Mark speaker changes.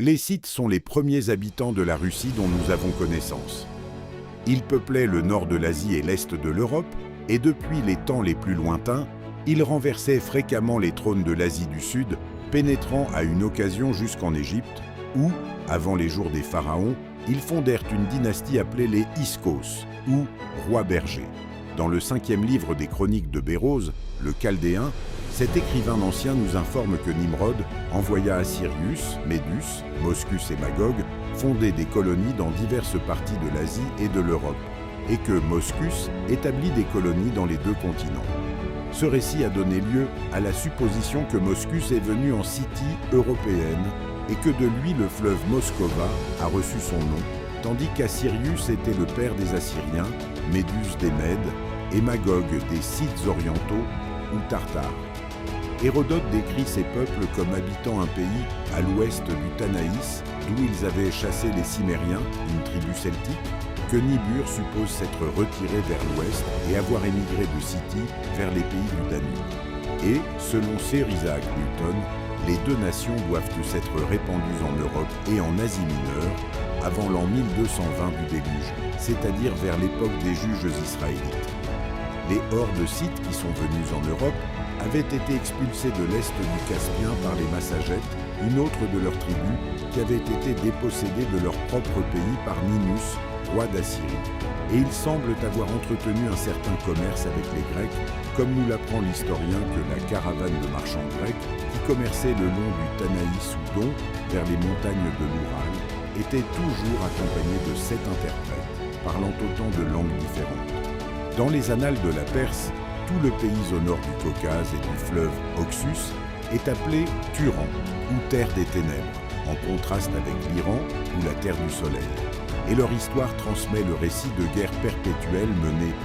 Speaker 1: Les Scythes sont les premiers habitants de la Russie dont nous avons connaissance. Ils peuplaient le nord de l'Asie et l'est de l'Europe, et depuis les temps les plus lointains, ils renversaient fréquemment les trônes de l'Asie du Sud, pénétrant à une occasion jusqu'en Égypte, où, avant les jours des pharaons, ils fondèrent une dynastie appelée les Hyksos, ou rois bergers. Dans le 5e livre des Chroniques de Bérose, le Chaldéen, cet écrivain ancien nous informe que Nimrod envoya à Cyrus, Médus, Moscus et Magog fonder des colonies dans diverses parties de l'Asie et de l'Europe, et que Moscus établit des colonies dans les deux continents. Ce récit a donné lieu à la supposition que Moscus est venu en Scythie européenne et que de lui le fleuve Moscova a reçu son nom, tandis qu'Assyrius était le père des Assyriens, Médus des Mèdes et Magog des Scythes orientaux ou Tartares. Hérodote décrit ces peuples comme habitant un pays à l'ouest du Tanaïs, d'où ils avaient chassé les Cimériens, une tribu celtique, que Nibiru suppose s'être retiré vers l'ouest et avoir émigré de Scythie vers les pays du Danube. Et, selon Sir Isaac Newton, les deux nations doivent s'être répandues en Europe et en Asie mineure avant l'an 1220 du déluge, c'est-à-dire vers l'époque des juges israélites. Les hordes scythes qui sont venues en Europe avaient été expulsées de l'est du Caspien par les Massagètes, une autre de leurs tribus, qui avait été dépossédée de leur propre pays par Ninus, roi d'Assyrie. Et ils semblent avoir entretenu un certain commerce avec les Grecs, comme nous l'apprend l'historien que la caravane de marchands grecs, qui commerçait le long du Tanaïs ou Don, vers les montagnes de l'Oural, était toujours accompagnée de 7 interprètes, parlant autant de langues différentes. Dans les annales de la Perse, tout le pays au nord du Caucase et du fleuve Oxus est appelé Turan, ou terre des ténèbres, en contraste avec l'Iran, ou la terre du soleil. Et leur histoire transmet le récit de guerres perpétuelles menées